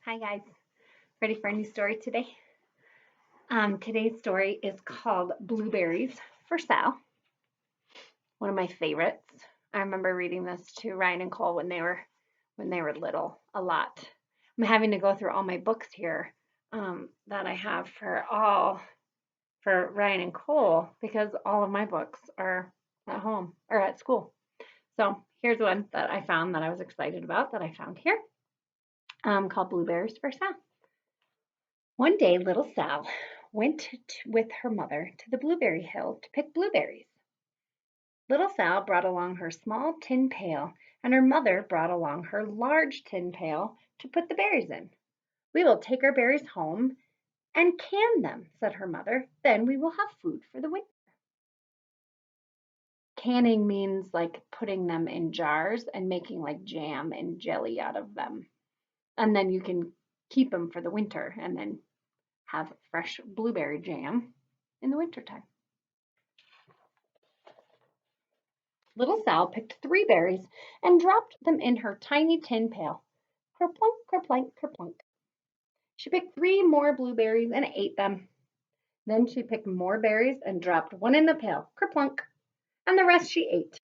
Hi guys, ready for a new story today? Today's story is called Blueberries for Sal. One of my favorites. I remember reading this to Ryan and Cole when they were little a lot. I'm having to go through all my books here that I have for Ryan and Cole because all of my books are at home or at school. So here's one that I found that I was excited about that I found here called Blueberries for Sal. One day little Sal went with her mother to the blueberry hill to pick blueberries. Little Sal brought along her small tin pail, and her mother brought along her large tin pail to put the berries in. "We will take our berries home and can them," said her mother. "Then we will have food for the winter." Canning means like putting them in jars and making like jam and jelly out of them. And then you can keep them for the winter and then have fresh blueberry jam in the wintertime. Little Sal picked 3 berries and dropped them in her tiny tin pail. Kerplunk, kerplunk, kerplunk. She picked 3 more blueberries and ate them. Then she picked more berries and dropped one in the pail. Kerplunk. And the rest she ate.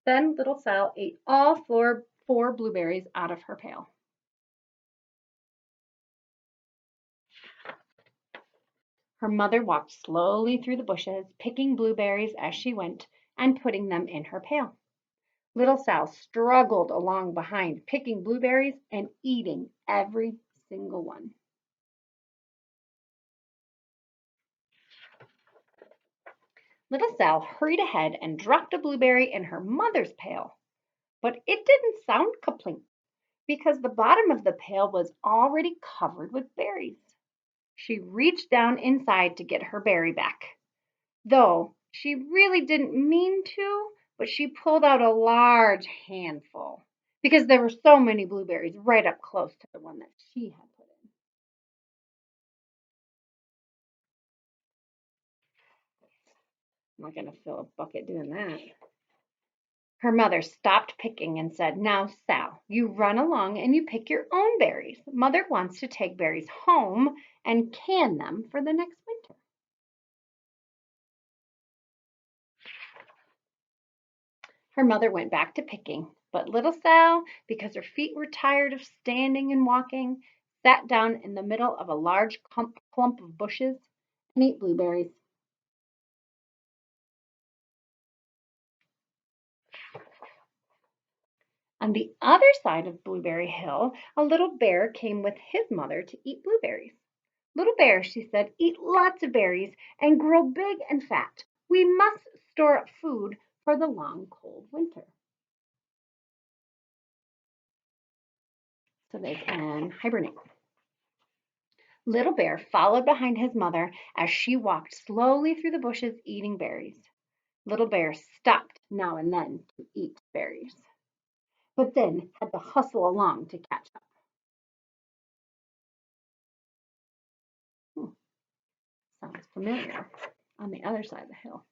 Then little Sal ate all four blueberries out of her pail. Her mother walked slowly through the bushes, picking blueberries as she went and putting them in her pail. Little Sal struggled along behind, picking blueberries and eating every single one. Little Sal hurried ahead and dropped a blueberry in her mother's pail. But it didn't sound kaplink because the bottom of the pail was already covered with berries. She reached down inside to get her berry back, though she really didn't mean to, but she pulled out a large handful because there were so many blueberries right up close to the one that she had put in. I'm not going to fill a bucket doing that. Her mother stopped picking and said, "Now, Sal, you run along and you pick your own berries. Mother wants to take berries home and can them for the next winter." Her mother went back to picking, but little Sal, because her feet were tired of standing and walking, sat down in the middle of a large clump of bushes and ate blueberries. On the other side of Blueberry Hill, a little bear came with his mother to eat blueberries. "Little bear," she said, "eat lots of berries and grow big and fat. We must store up food for the long, cold winter so they can hibernate." Little Bear followed behind his mother as she walked slowly through the bushes eating berries. Little Bear stopped now and then to eat berries, but then had to hustle along to catch up. Hmm, sounds familiar on the other side of the hill.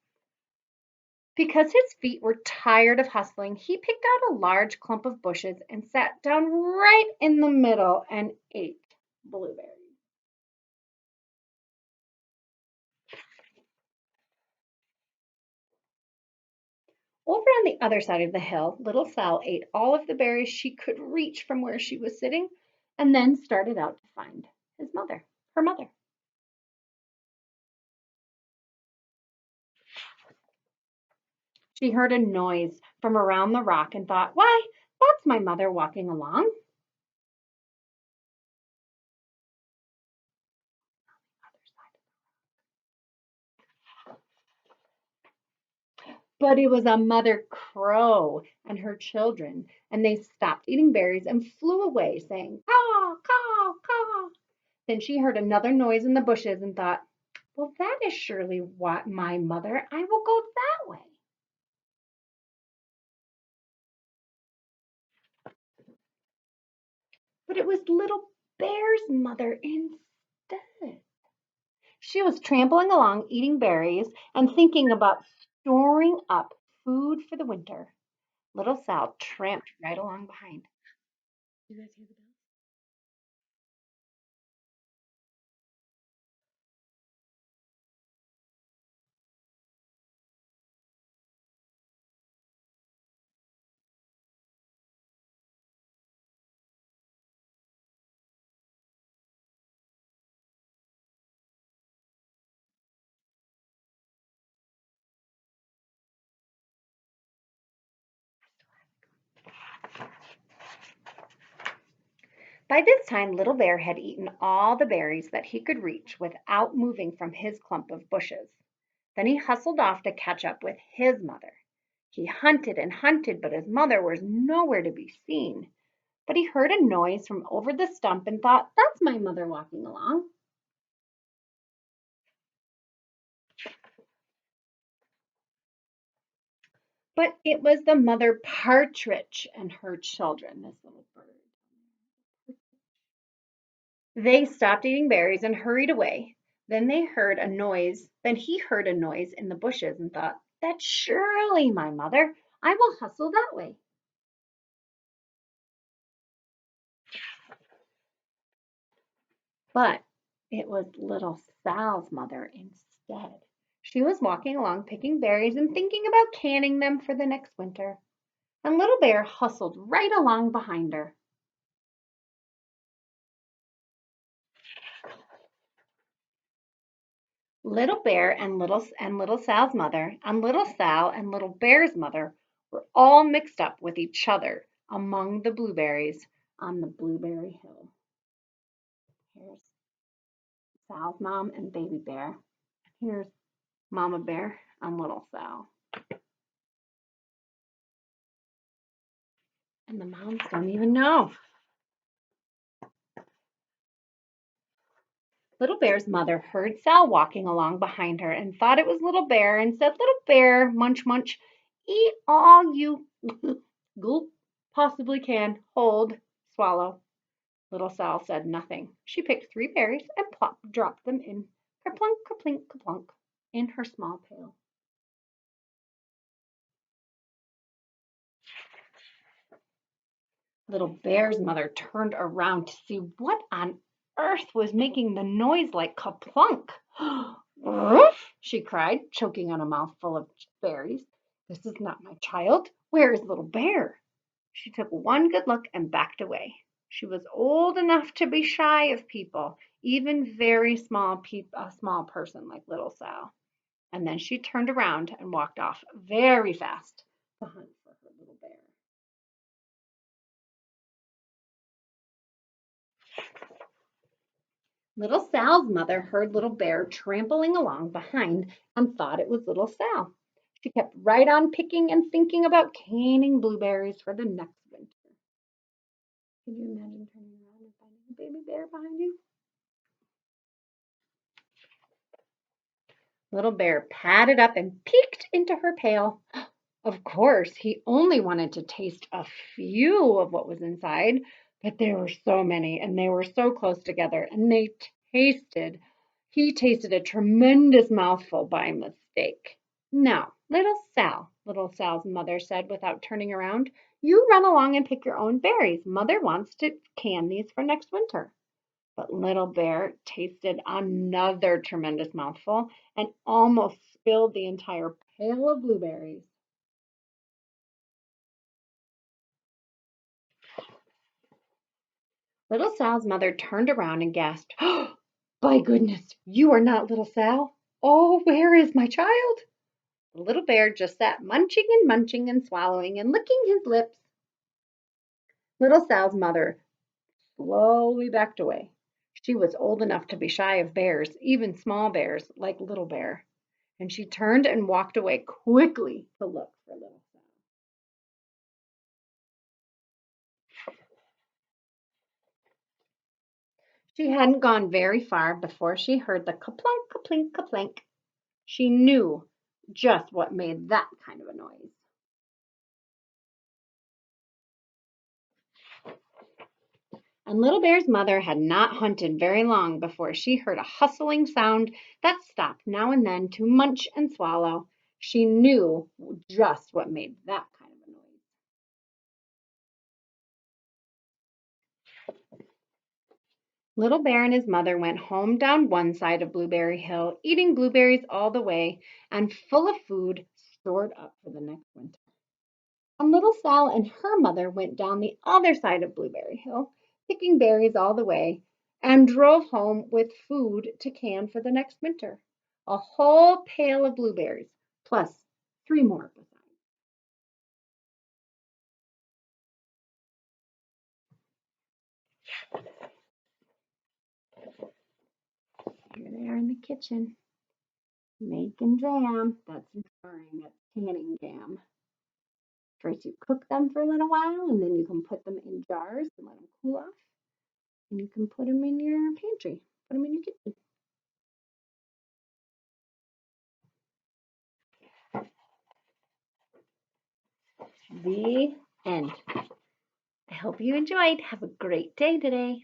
Because his feet were tired of hustling, he picked out a large clump of bushes and sat down right in the middle and ate blueberries. Over on the other side of the hill, little Sal ate all of the berries she could reach from where she was sitting and then started out to find her mother. She heard a noise from around the rock and thought, "Why, that's my mother walking along." But it was a mother crow and her children, and they stopped eating berries and flew away, saying, "Caw, caw, caw." Then she heard another noise in the bushes and thought, "Well, that is surely what my mother. I will go that way." But it was little bear's mother instead. She was trampling along, eating berries, and thinking about storing up food for the winter. Little Sal tramped right along behind. You guys hear the bell? By this time, Little Bear had eaten all the berries that he could reach without moving from his clump of bushes. Then he hustled off to catch up with his mother. He hunted and hunted, but his mother was nowhere to be seen. But he heard a noise from over the stump and thought, "That's my mother walking along." But it was the mother partridge and her children, this little bird. They stopped eating berries and hurried away. Then he heard a noise in the bushes and thought, "That's surely my mother. I will hustle that way." But it was little Sal's mother instead. She was walking along picking berries and thinking about canning them for the next winter. And Little Bear hustled right along behind her. Little Bear and Little Sal's mother and Little Sal and Little Bear's mother were all mixed up with each other among the blueberries on the Blueberry Hill. Here's Sal's mom and Baby Bear. Here's Mama Bear and Little Sal. And the moms don't even know. Little Bear's mother heard Sal walking along behind her and thought it was Little Bear and said, "Little Bear, munch, munch, eat all you gulp possibly can. Hold, swallow." Little Sal said nothing. She picked 3 berries and dropped them in kerplunk, kerplink, kerplunk in her small pail. Little Bear's mother turned around to see what on earth was making the noise like kaplunk. She cried, choking on a mouthful of berries. "This is not my child. Where is Little Bear?" She took one good look and backed away. She was old enough to be shy of people, even very a small person like Little Sal. And then she turned around and walked off very fast to hunt for her little bear. Little Sal's mother heard Little Bear trampling along behind and thought it was Little Sal. She kept right on picking and thinking about canning blueberries for the next winter. Can you imagine turning around and finding a baby bear behind you? Little Bear padded up and peeked into her pail. Of course, he only wanted to taste a few of what was inside, but there were so many and they were so close together and tasted, he tasted a tremendous mouthful by mistake. "Now, Little Sal's mother said without turning around, "you run along and pick your own berries. Mother wants to can these for next winter." But Little Bear tasted another tremendous mouthful and almost spilled the entire pail of blueberries. Little Sal's mother turned around and gasped, "Oh, by goodness, you are not Little Sal. Oh, where is my child?" The little bear just sat munching and swallowing and licking his lips. Little Sal's mother slowly backed away. She was old enough to be shy of bears, even small bears like Little Bear, and she turned and walked away quickly to look for Little Sal. She hadn't gone very far before she heard the kaplunk, kaplink, kaplink. She knew just what made that kind of a noise. And Little Bear's mother had not hunted very long before she heard a hustling sound that stopped now and then to munch and swallow. She knew just what made that kind of a noise. Little Bear and his mother went home down one side of Blueberry Hill, eating blueberries all the way and full of food stored up for the next winter. And Little Sal and her mother went down the other side of Blueberry Hill, picking berries all the way, and drove home with food to can for the next winter. A whole pail of blueberries, plus 3 more besides. Here they are in the kitchen making jam. That's jarring. That's canning jam. First, you cook them for a little while, and then you can put them in jars and let them cool off. And you can put them in your pantry, put them in your kitchen. The end. I hope you enjoyed. Have a great day today.